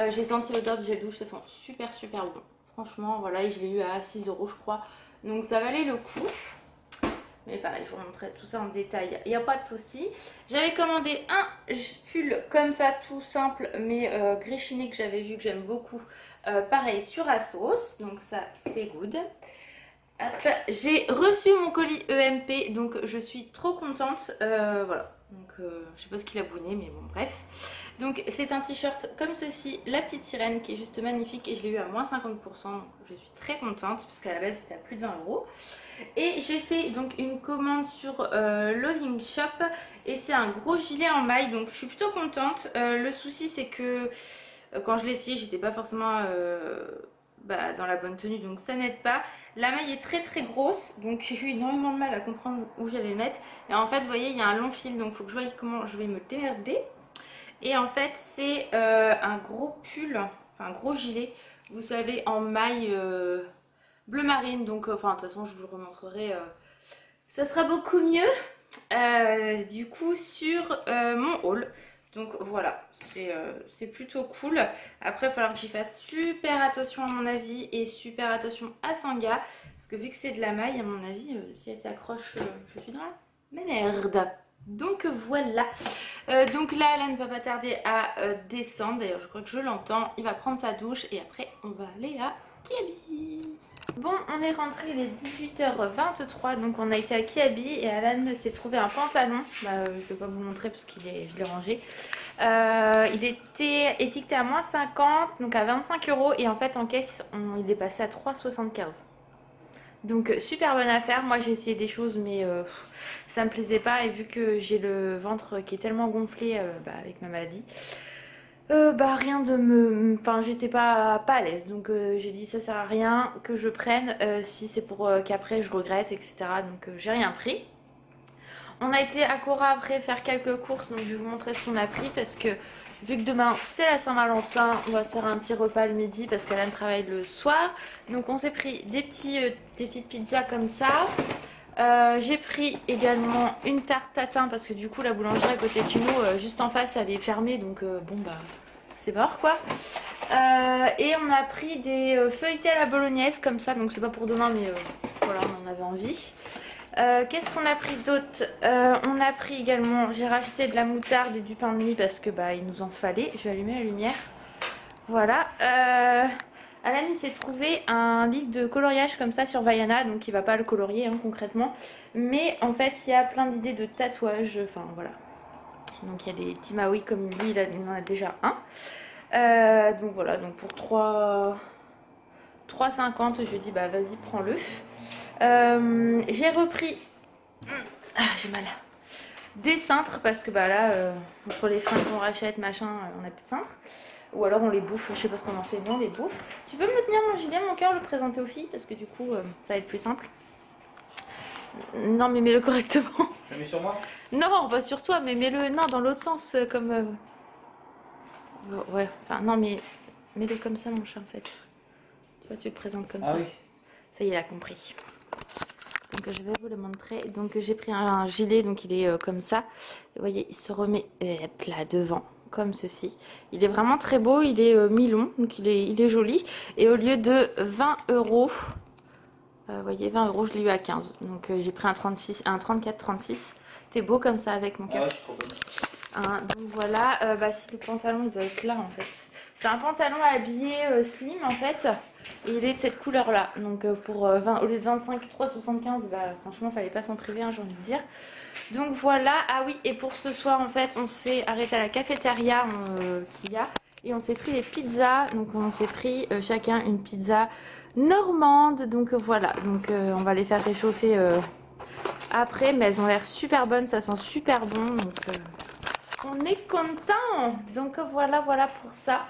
J'ai senti l'odeur du gel douche, ça sent super super bon. Franchement voilà, et je l'ai eu à 6 € je crois. Donc ça valait le coup. Mais pareil, je vous montrerai tout ça en détail, il n'y a pas de souci. J'avais commandé un pull comme ça, tout simple, mais gris chiné que j'avais vu que j'aime beaucoup. Pareil sur Asos, donc ça c'est good. J'ai reçu mon colis EMP, donc je suis trop contente. Voilà, donc je sais pas ce qu'il a abonné, mais bon bref. Donc c'est un t-shirt comme ceci, la petite sirène, qui est juste magnifique et je l'ai eu à moins 50%, donc je suis très contente parce qu'à la base c'était à plus de 20 €. Et j'ai fait donc une commande sur Loving Shop et c'est un gros gilet en maille, donc je suis plutôt contente. Le souci c'est que quand je l'ai essayé, j'étais pas forcément dans la bonne tenue, donc ça n'aide pas. La maille est très très grosse, donc j'ai eu énormément de mal à comprendre où j'allais le mettre. Et en fait, vous voyez, il y a un long fil, donc il faut que je voie comment je vais me démerder. Et en fait, c'est un gros pull, enfin un gros gilet, vous savez, en maille bleu marine. Donc, enfin, de toute façon, je vous le remontrerai. Ça sera beaucoup mieux, du coup, sur mon haul. Donc voilà, c'est plutôt cool. Après, il va falloir que j'y fasse super attention à mon avis et super attention à Sanga. Parce que vu que c'est de la maille, à mon avis, si elle s'accroche, je suis dans la merde. Donc voilà. Donc là, Alan ne va pas tarder à descendre. D'ailleurs, je crois que je l'entends. Il va prendre sa douche et après, on va aller à Kiabi. Bon, on est rentré, il est 18h23, donc on a été à Kiabi et Alan s'est trouvé un pantalon. Je ne vais pas vous le montrer parce que je l'ai rangé. Il était étiqueté à moins 50, donc à 25 € et en fait en caisse, il est passé à 3,75 €. Donc super bonne affaire. Moi j'ai essayé des choses mais ça me plaisait pas et vu que j'ai le ventre qui est tellement gonflé avec ma maladie, rien de me... Enfin j'étais pas à l'aise, donc j'ai dit ça sert à rien que je prenne si c'est pour qu'après je regrette, etc. Donc j'ai rien pris. On a été à Cora après faire quelques courses, donc je vais vous montrer ce qu'on a pris parce que vu que demain c'est la Saint-Valentin, on va se faire un petit repas le midi parce qu'Alan travaille le soir. Donc on s'est pris des petites pizzas comme ça. J'ai pris également une tarte tatin parce que du coup la boulangerie à côté de chez nous, juste en face, elle est fermée, donc c'est mort quoi. Et on a pris des feuilletés à la bolognaise comme ça, donc c'est pas pour demain mais voilà, on en avait envie. Qu'est-ce qu'on a pris d'autre? On a pris également, j'ai racheté de la moutarde et du pain de mie parce que il nous en fallait. Je vais allumer la lumière. Voilà. Alan il s'est trouvé un livre de coloriage comme ça sur Vaiana, donc il va pas le colorier concrètement, mais en fait il y a plein d'idées de tatouages, enfin voilà. Donc il y a des petits Maui comme lui, il en a déjà un. Donc voilà, donc pour 3,50 je dis vas-y prends-le. J'ai repris, j'ai mal, des cintres parce que là entre les fringues qu'on rachète machin, on a plus de cintres. Ou alors on les bouffe, je sais pas ce qu'on en fait, mais on les bouffe. Tu peux me le tenir mon gilet, mon cœur, le présenter aux filles parce que du coup ça va être plus simple. Non mais mets-le correctement. Tu le mets sur moi? Non, pas sur toi, mais mets-le dans l'autre sens comme... Ouais, enfin non mais mets-le comme ça mon chat en fait. Tu vois, tu le présentes comme ça. Oui. Ça y est, il a compris. Donc je vais vous le montrer. Donc j'ai pris un gilet, donc il est comme ça. Vous voyez, il se remet là devant. Comme ceci. Il est vraiment très beau, il est mi-long, donc il est joli. Et au lieu de 20 €, vous voyez 20 €, je l'ai eu à 15. Donc j'ai pris un 34-36. T'es beau comme ça avec mon cœur. Ouais, je suis trop bonne. Donc voilà, si le pantalon il doit être là en fait. C'est un pantalon habillé slim en fait. Et il est de cette couleur là. Donc pour 20, au lieu de 25, 3,75, franchement fallait pas s'en priver, j'ai envie de dire. Donc voilà, ah oui, et pour ce soir en fait on s'est arrêté à la cafétéria qu'il y a et on s'est pris des pizzas. Donc on s'est pris chacun une pizza normande. Donc voilà, donc on va les faire réchauffer après, mais elles ont l'air super bonnes, ça sent super bon, donc on est content. Donc voilà pour ça.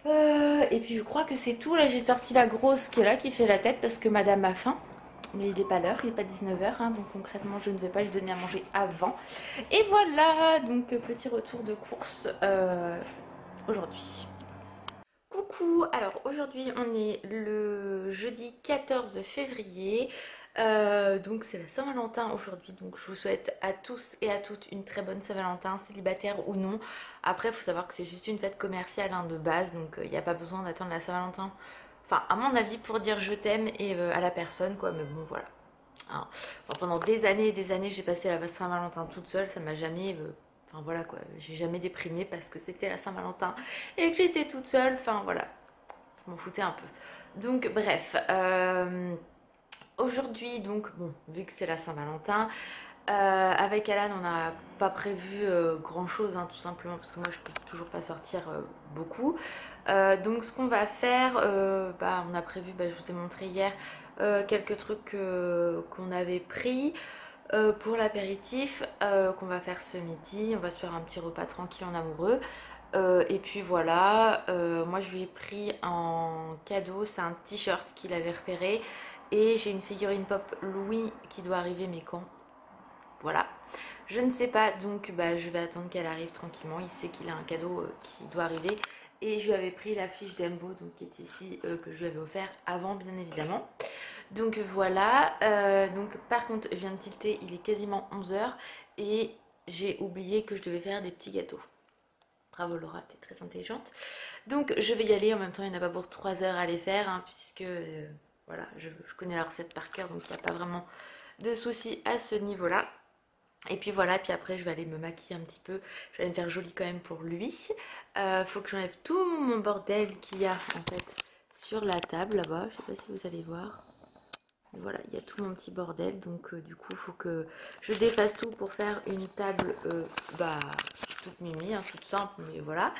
Et puis je crois que c'est tout. Là j'ai sorti la grosse qui est là, qui fait la tête parce que madame a faim. Mais il n'est pas l'heure, il n'est pas 19 h, donc concrètement je ne vais pas lui donner à manger avant. Et voilà, donc petit retour de course aujourd'hui. Coucou, alors aujourd'hui on est le jeudi 14 février. Donc c'est la Saint-Valentin aujourd'hui, donc je vous souhaite à tous et à toutes une très bonne Saint-Valentin, célibataire ou non. Après il faut savoir que c'est juste une fête commerciale de base, donc il n'y a pas besoin d'attendre la Saint-Valentin. Enfin, à mon avis, pour dire je t'aime et à la personne, quoi. Mais bon, voilà. Alors, bon, pendant des années j'ai passé la Saint-Valentin toute seule, ça m'a jamais... enfin voilà quoi, j'ai jamais déprimé parce que c'était la Saint-Valentin et que j'étais toute seule, enfin voilà, je m'en foutais un peu. Donc bref, aujourd'hui donc, bon, vu que c'est la Saint-Valentin, avec Alan on n'a pas prévu grand chose, hein, tout simplement parce que moi je peux toujours pas sortir beaucoup. Donc ce qu'on va faire, on a prévu, je vous ai montré hier quelques trucs qu'on avait pris pour l'apéritif qu'on va faire ce midi. On va se faire un petit repas tranquille en amoureux. Et puis voilà, moi je lui ai pris en cadeau, c'est un t-shirt qu'il avait repéré. Et j'ai une figurine pop Louis qui doit arriver, mais quand? Voilà. Je ne sais pas, donc je vais attendre qu'elle arrive tranquillement. Il sait qu'il a un cadeau qui doit arriver. Et je lui avais pris la fiche d'Embo, donc qui est ici, que je lui avais offert avant, bien évidemment. Donc voilà, donc par contre je viens de tilter, il est quasiment 11 h et j'ai oublié que je devais faire des petits gâteaux. Bravo Laura, t'es très intelligente. Donc je vais y aller, en même temps il n'y en a pas pour 3 heures à les faire, hein, puisque voilà, je connais la recette par cœur, donc il n'y a pas vraiment de soucis à ce niveau-là. Et puis voilà, puis après je vais aller me maquiller un petit peu, je vais aller me faire jolie quand même pour lui. Faut que j'enlève tout mon bordel qu'il y a en fait sur la table là-bas, je sais pas si vous allez voir. Voilà, il y a tout mon petit bordel, donc du coup il faut que je défasse tout pour faire une table toute mimi, hein, toute simple, mais voilà.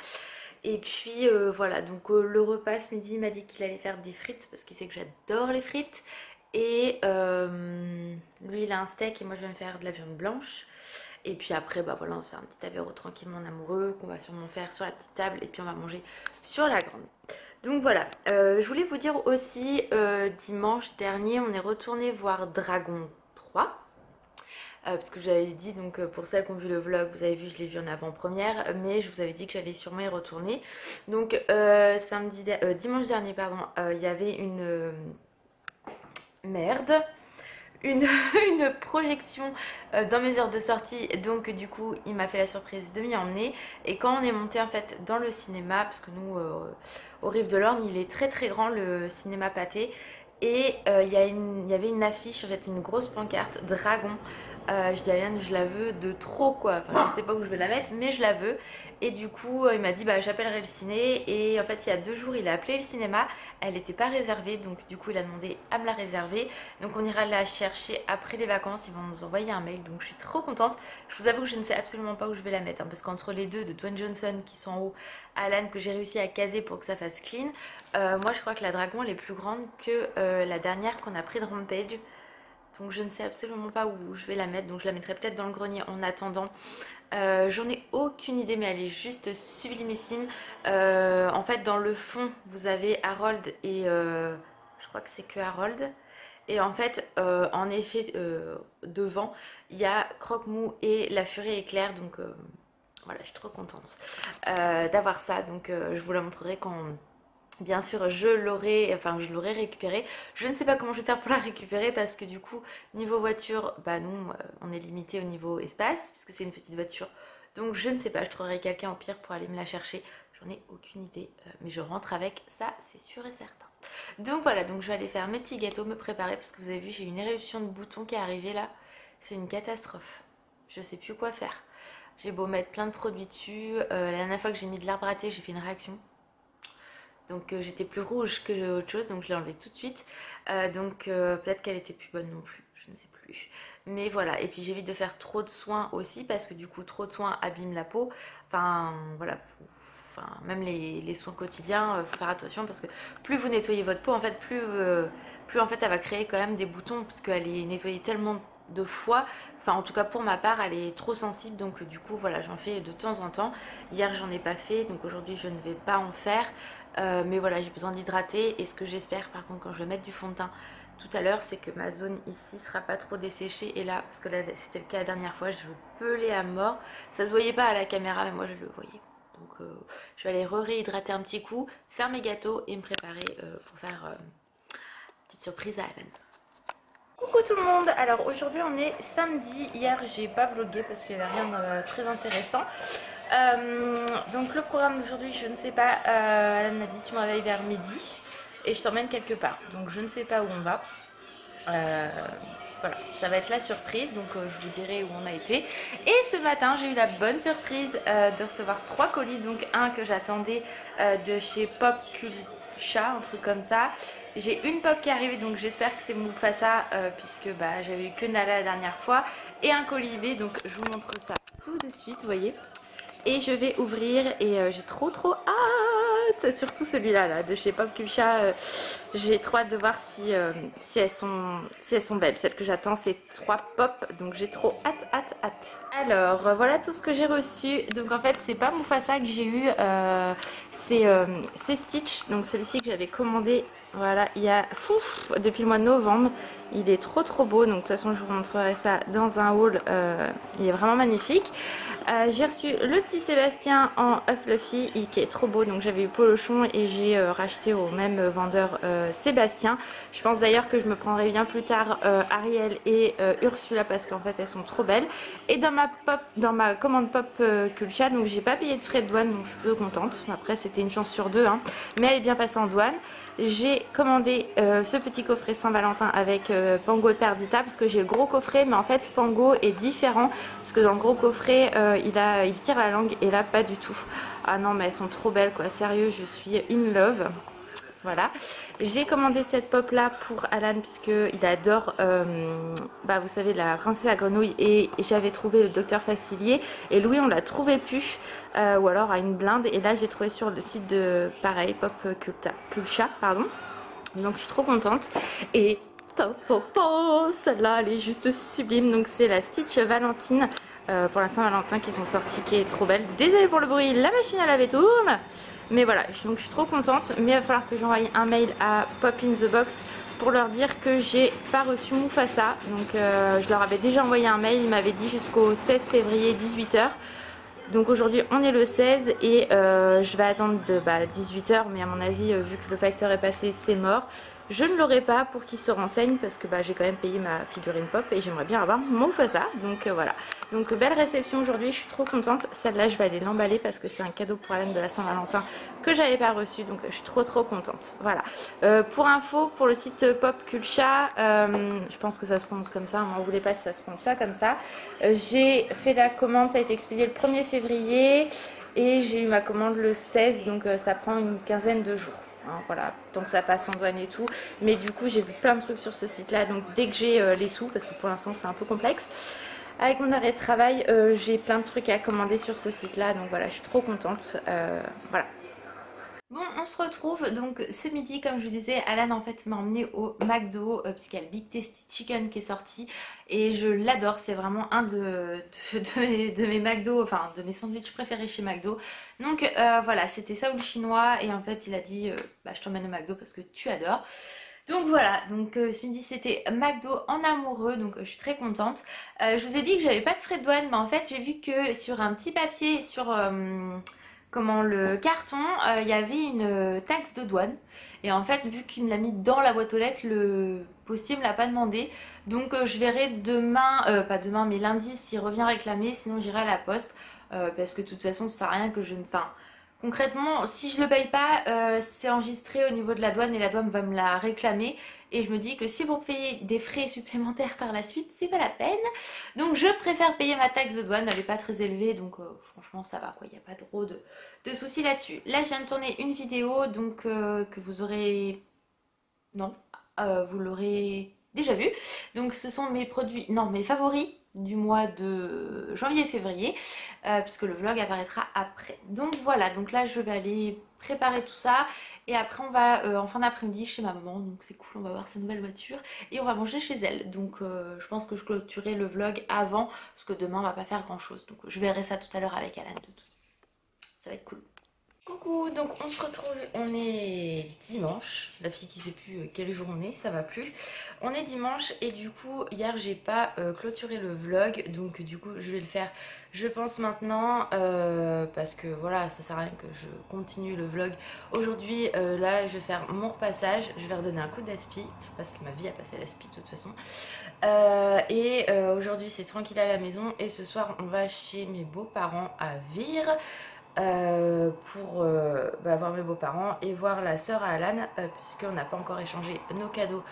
Et puis voilà, donc le repas ce midi il m'a dit qu'il allait faire des frites parce qu'il sait que j'adore les frites. Et lui il a un steak et moi je vais me faire de la viande blanche. Et puis après voilà, on se fait un petit apéro tranquillement en amoureux qu'on va sûrement faire sur la petite table et puis on va manger sur la grande. Donc voilà, je voulais vous dire aussi, dimanche dernier on est retourné voir Dragon 3. Parce que j'avais dit, donc pour celles qui ont vu le vlog, vous avez vu, je l'ai vu en avant-première, mais je vous avais dit que j'allais sûrement y retourner. Donc dimanche dernier, pardon, il y avait une une projection dans mes heures de sortie, donc du coup il m'a fait la surprise de m'y emmener. Et quand on est monté en fait dans le cinéma, parce que nous au Rive de l'Orne il est très très grand, le cinéma Pathé, et il y avait une affiche, en fait une grosse pancarte Dragon. Je dis à Yann, je la veux de trop quoi, enfin je sais pas où je vais la mettre mais je la veux. Et du coup il m'a dit j'appellerai le ciné, et en fait il y a 2 jours il a appelé le cinéma, elle n'était pas réservée, donc du coup il a demandé à me la réserver. Donc on ira la chercher après les vacances, ils vont nous envoyer un mail, donc je suis trop contente. Je vous avoue que je ne sais absolument pas où je vais la mettre, hein, parce qu'entre les deux de Dwayne Johnson qui sont en haut, Alan que j'ai réussi à caser pour que ça fasse clean, moi je crois que la Dragon elle est plus grande que la dernière qu'on a pris de Rampage. Donc je ne sais absolument pas où je vais la mettre, donc je la mettrai peut-être dans le grenier en attendant. J'en ai aucune idée, mais elle est juste sublimissime. En fait dans le fond vous avez Harold et je crois que c'est que Harold. Et en fait en effet devant il y a Croque-Mou et la Furie Éclair, donc voilà, je suis trop contente d'avoir ça. Donc je vous la montrerai quand... Bien sûr, je l'aurai récupéré. Je ne sais pas comment je vais faire pour la récupérer parce que du coup, niveau voiture, nous, on est limité au niveau espace puisque c'est une petite voiture. Donc je ne sais pas, je trouverai quelqu'un au pire pour aller me la chercher. J'en ai aucune idée, mais je rentre avec ça, c'est sûr et certain. Donc voilà, donc je vais aller faire mes petits gâteaux, me préparer parce que vous avez vu, j'ai une éruption de boutons qui est arrivée là. C'est une catastrophe. Je sais plus quoi faire. J'ai beau mettre plein de produits dessus. La dernière fois que j'ai mis de l'arbre à thé, j'ai fait une réaction. Donc j'étais plus rouge que autre chose, donc je l'ai enlevée tout de suite. Peut-être qu'elle était plus bonne non plus, je ne sais plus. Mais voilà, et puis j'évite de faire trop de soins aussi parce que du coup trop de soins abîment la peau. Enfin voilà, même les soins quotidiens, faut faire attention parce que plus vous nettoyez votre peau, en fait plus en fait elle va créer quand même des boutons parce qu'elle est nettoyée tellement de fois. Enfin en tout cas pour ma part elle est trop sensible, donc du coup voilà, j'en fais de temps en temps. Hier j'en ai pas fait, donc aujourd'hui je ne vais pas en faire. Mais voilà, j'ai besoin d'hydrater, et ce que j'espère par contre quand je vais mettre du fond de teint tout à l'heure, c'est que ma zone ici sera pas trop desséchée. Et là, parce que là c'était le cas la dernière fois, je pelais à mort. Ça se voyait pas à la caméra mais moi je le voyais. Donc je vais aller réhydrater un petit coup, faire mes gâteaux et me préparer pour faire une petite surprise à Alan. Coucou tout le monde, alors aujourd'hui on est samedi. Hier j'ai pas vlogué parce qu'il n'y avait rien de très intéressant. Donc le programme d'aujourd'hui je ne sais pas, Alan m'a dit tu me réveilles vers midi et je t'emmène quelque part, donc je ne sais pas où on va. Voilà, ça va être la surprise, donc je vous dirai où on a été. Et ce matin, j'ai eu la bonne surprise de recevoir 3 colis, donc un que j'attendais de chez Pop Culcha, un truc comme ça. J'ai une pop qui est arrivée, donc j'espère que c'est Mufasa, puisque bah, j'avais eu que Nala la dernière fois. Et un colis eBay, donc je vous montre ça tout de suite, vous voyez. Et je vais ouvrir et j'ai trop hâte, surtout celui-là là, de chez Pop Culcha. J'ai trop hâte de voir si elles sont belles. Celle que j'attends c'est 3 pop, donc j'ai trop hâte. Alors voilà tout ce que j'ai reçu. Donc en fait c'est pas Mufasa que j'ai eu, c'est Stitch. Donc celui-ci que j'avais commandé, voilà, il y a depuis le mois de novembre. Il est trop beau, donc de toute façon je vous montrerai ça dans un haul, il est vraiment magnifique. J'ai reçu le petit Sébastien en Fluffy qui est trop beau, donc j'avais eu Polochon et j'ai racheté au même vendeur Sébastien. Je pense d'ailleurs que je me prendrai bien plus tard Ariel et Ursula parce qu'en fait elles sont trop belles. Et dans ma commande Pop Culcha, donc j'ai pas payé de frais de douane, donc je suis peu contente. Après c'était une chance sur deux, hein, mais elle est bien passée en douane. J'ai commandé ce petit coffret Saint-Valentin avec Pango et Perdita parce que j'ai le gros coffret, mais en fait Pango est différent parce que dans le gros coffret il tire la langue et là pas du tout. Ah non mais elles sont trop belles quoi, sérieux, je suis in love. Voilà, j'ai commandé cette pop là pour Alan puisque il adore bah vous savez la princesse à grenouille, et j'avais trouvé le docteur Facilier et Louis on l'a trouvé plus ou alors à une blinde, et là j'ai trouvé sur le site de pareil Pop Culcha pardon, donc je suis trop contente. Et celle-là elle est juste sublime, donc c'est la Stitch Valentine pour la Saint-Valentin qui sont sortis, qui est trop belle. Désolée pour le bruit, la machine à laver tourne. Mais voilà, donc je suis trop contente. Mais il va falloir que j'envoie un mail à Pop in the Box pour leur dire que j'ai pas reçu Mufasa. Donc je leur avais déjà envoyé un mail, ils m'avaient dit jusqu'au 16 février 18 h. Donc aujourd'hui on est le 16 et je vais attendre de 18 h, mais à mon avis vu que le facteur est passé c'est mort. Je ne l'aurai pas pour qu'ils se renseignent parce que j'ai quand même payé ma figurine Pop et j'aimerais bien avoir mon Mufasa. Donc voilà. Donc belle réception aujourd'hui, je suis trop contente. Celle-là je vais aller l'emballer parce que c'est un cadeau pour Alan de la Saint-Valentin que j'avais pas reçu. Donc je suis trop contente. Voilà. Pour info, pour le site Pop Culcha, je pense que ça se prononce comme ça. M'en voulez pas si ça se prononce pas comme ça. J'ai fait la commande, ça a été expédié le 1er février et j'ai eu ma commande le 16. Donc ça prend une quinzaine de jours. Hein, voilà, donc ça passe en douane et tout, mais du coup j'ai vu plein de trucs sur ce site là, donc dès que j'ai les sous, parce que pour l'instant c'est un peu complexe avec mon arrêt de travail, j'ai plein de trucs à commander sur ce site là, donc voilà, je suis trop contente. Voilà. Bon, on se retrouve donc ce midi, comme je vous disais, Alan en fait m'a emmené au McDo puisqu'il y a le Big Tasty Chicken qui est sorti et je l'adore, c'est vraiment un de mes McDo, enfin de mes sandwichs préférés chez McDo. Donc voilà, c'était ça ou le chinois et en fait il a dit je t'emmène au McDo parce que tu adores. Donc voilà, donc ce midi c'était McDo en amoureux, donc je suis très contente. Je vous ai dit que j'avais pas de frais de douane, mais en fait j'ai vu que sur un petit papier sur le carton, il y avait une taxe de douane. Et en fait, vu qu'il me l'a mis dans la boîte aux lettres, le postier me l'a pas demandé. Donc je verrai demain, pas demain, mais lundi s'il revient réclamer, sinon j'irai à la poste. Parce que de toute façon, ça sert à rien que je ne... Enfin, concrètement, si je le paye pas, c'est enregistré au niveau de la douane et la douane va me la réclamer. Et je me dis que si pour payer des frais supplémentaires par la suite, c'est pas la peine. Donc je préfère payer ma taxe de douane, elle n'est pas très élevée, donc franchement ça va quoi, il n'y a pas trop de soucis là-dessus. Là je viens de tourner une vidéo donc que vous aurez... Non, vous l'aurez déjà vu. Donc ce sont mes produits, non mes favoris du mois de janvier-février, puisque le vlog apparaîtra après. Donc voilà, donc là je vais aller préparer tout ça et après on va en fin d'après-midi chez ma maman, donc c'est cool, on va voir sa nouvelle voiture et on va manger chez elle. Donc je pense que je clôturerai le vlog avant parce que demain on va pas faire grand chose, donc je verrai ça tout à l'heure avec Alan. Ça va être cool. Coucou, donc on se retrouve, on est dimanche, la fille qui sait plus quelle jour on est, ça va plus. On est dimanche et du coup hier j'ai pas clôturé le vlog, donc du coup je vais le faire je pense maintenant parce que voilà ça sert à rien que je continue le vlog. Aujourd'hui là je vais faire mon repassage, je vais redonner un coup d'aspi, je passe ma vie à passer à l'aspi de toute façon. Aujourd'hui c'est tranquille à la maison et ce soir on va chez mes beaux-parents à Vire. Pour voir mes beaux-parents et voir la sœur à Alan puisqu'on n'a pas encore échangé nos cadeaux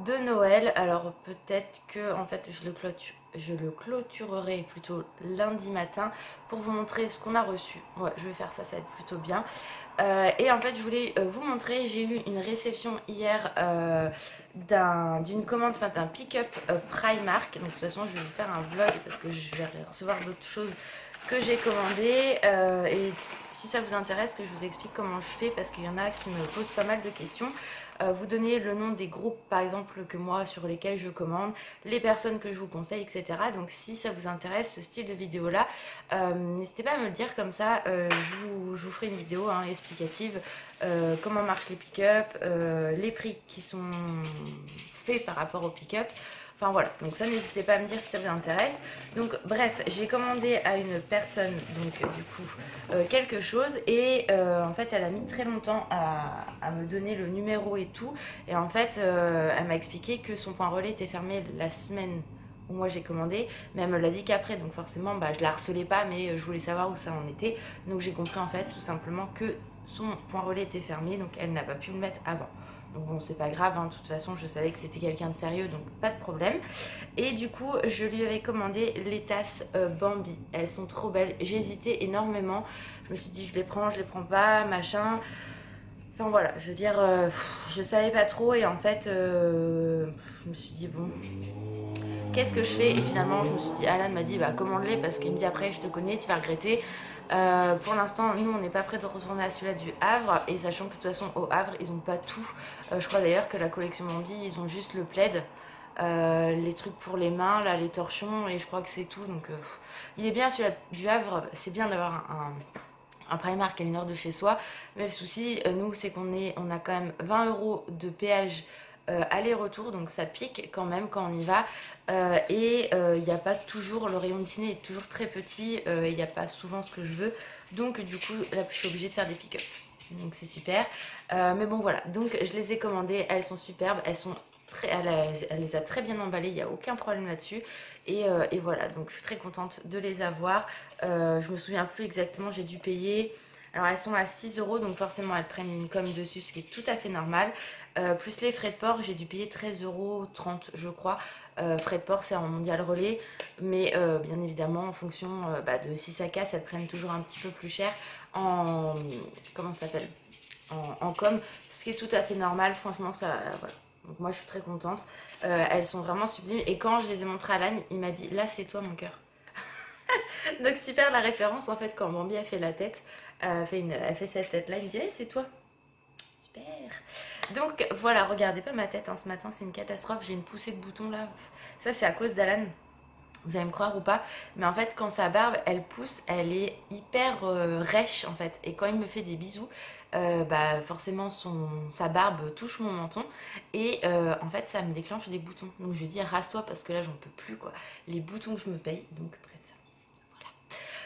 de Noël. Alors peut-être que en fait je le clôturerai plutôt lundi matin pour vous montrer ce qu'on a reçu. Ouais, je vais faire ça, ça va être plutôt bien. Et en fait je voulais vous montrer, j'ai eu une réception hier d'une commande, enfin d'un pick-up Primark. Donc de toute façon je vais vous faire un vlog parce que je vais recevoir d'autres choses que j'ai commandées. Et si ça vous intéresse que je vous explique comment je fais, parce qu'il y en a qui me posent pas mal de questions. Vous donnez le nom des groupes par exemple que moi sur lesquels je commande, les personnes que je vous conseille, etc. Donc si ça vous intéresse ce style de vidéo là, n'hésitez pas à me le dire, comme ça je vous ferai une vidéo explicative, comment marchent les pick-up, les prix qui sont faits par rapport au pick-up. Enfin voilà, donc ça n'hésitez pas à me dire si ça vous intéresse. Donc bref, j'ai commandé à une personne donc du coup quelque chose et en fait elle a mis très longtemps à me donner le numéro et tout. Et en fait elle m'a expliqué que son point relais était fermé la semaine où moi j'ai commandé, mais elle me l'a dit qu'après, donc forcément je la harcelais pas, mais je voulais savoir où ça en était. Donc j'ai compris en fait tout simplement que son point relais était fermé, donc elle n'a pas pu le mettre avant. Donc bon, c'est pas grave, de toute façon je savais que c'était quelqu'un de sérieux, donc pas de problème. Et du coup je lui avais commandé les tasses Bambi, elles sont trop belles. J'ai hésité énormément, je me suis dit je les prends pas, machin. Enfin voilà, je veux dire, je savais pas trop et en fait je me suis dit bon, qu'est-ce que je fais? Et finalement je me suis dit, Alan m'a dit bah commande-les, parce qu'il me dit après je te connais, tu vas regretter. Pour l'instant nous on n'est pas prêt de retourner à celui-là du Havre, et sachant que de toute façon au Havre ils ont pas tout. Je crois d'ailleurs que la collection Bambi ils ont juste le plaid, les trucs pour les mains là, les torchons, et je crois que c'est tout. Donc il est bien celui-là du Havre, c'est bien d'avoir un Primark à 1 heure de chez soi, mais le souci nous c'est on a quand même 20 € de péage aller-retour, donc ça pique quand même quand on y va. Et il n'y a pas toujours, le rayon Disney est toujours très petit, il n'y a pas souvent ce que je veux, donc du coup là je suis obligée de faire des pick-up, donc c'est super. Mais bon voilà, donc je les ai commandées, elles sont superbes, elles sont elle les a très bien emballées, il n'y a aucun problème là-dessus. Et voilà, donc je suis très contente de les avoir. Je me souviens plus exactement, j'ai dû payer, alors elles sont à 6 €, donc forcément elles prennent une com dessus, ce qui est tout à fait normal. Plus les frais de port, j'ai dû payer 13,30 € je crois. Frais de port c'est en mondial relais, mais bien évidemment en fonction de si ça casse, elles prennent toujours un petit peu plus cher en, comment ça s'appelle, en com, ce qui est tout à fait normal. Franchement ça, voilà. Donc moi je suis très contente, elles sont vraiment sublimes, et quand je les ai montrées à Alan, il m'a dit là c'est toi mon cœur. Donc super la référence en fait, quand Bambi a fait la tête, elle fait cette tête là, il me dit hey, c'est toi. Super. Donc voilà, regardez pas ma tête, ce matin c'est une catastrophe, j'ai une poussée de boutons là. Ça c'est à cause d'Alan, vous allez me croire ou pas, mais en fait quand sa barbe elle pousse, elle est hyper rêche en fait, et quand il me fait des bisous, forcément sa barbe touche mon menton, et en fait ça me déclenche des boutons. Donc je lui dis rase-toi parce que là j'en peux plus quoi, les boutons que je me paye. Donc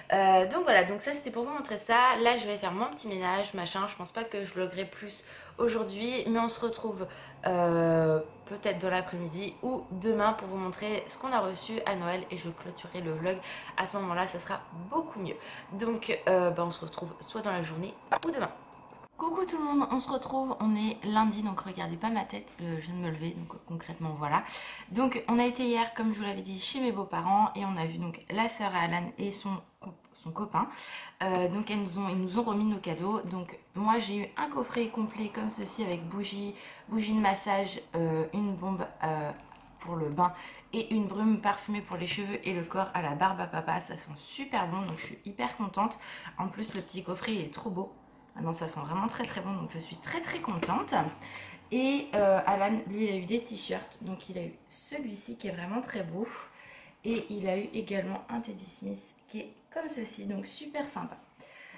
bref, donc voilà, donc ça c'était pour vous montrer ça. Là je vais faire mon petit ménage machin, je pense pas que je vloggerai plus aujourd'hui, mais on se retrouve peut-être dans l'après-midi ou demain pour vous montrer ce qu'on a reçu à Noël, et je clôturerai le vlog à ce moment là, ça sera beaucoup mieux. Donc on se retrouve soit dans la journée ou demain. Coucou tout le monde, on se retrouve, on est lundi, donc regardez pas ma tête, je viens de me lever, donc concrètement voilà. Donc on a été hier, comme je vous l'avais dit, chez mes beaux-parents, et on a vu donc la sœur à Alan et son copain. Donc ils nous ont remis nos cadeaux. Donc moi j'ai eu un coffret complet comme ceci, avec bougie de massage, une bombe pour le bain et une brume parfumée pour les cheveux et le corps à la barbe à papa. Ça sent super bon, donc je suis hyper contente. En plus le petit coffret il est trop beau. Ah non, ça sent vraiment très très bon, donc je suis très très contente. Et Alan, lui, il a eu des t-shirts. Donc il a eu celui-ci qui est vraiment très beau. Et il a eu également un Teddy Smith qui est comme ceci, donc super sympa.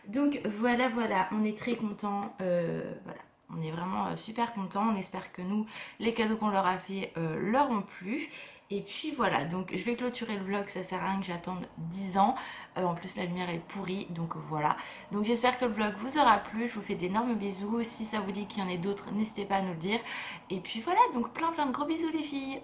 Donc voilà, on est très contents. Voilà, on est vraiment super contents. On espère que nous, les cadeaux qu'on leur a fait leur ont plu. Et puis voilà, donc je vais clôturer le vlog, ça sert à rien que j'attende 10 ans. En plus la lumière est pourrie, donc voilà. Donc j'espère que le vlog vous aura plu, je vous fais d'énormes bisous. Si ça vous dit qu'il y en ait d'autres, n'hésitez pas à nous le dire. Et puis voilà, donc plein de gros bisous les filles.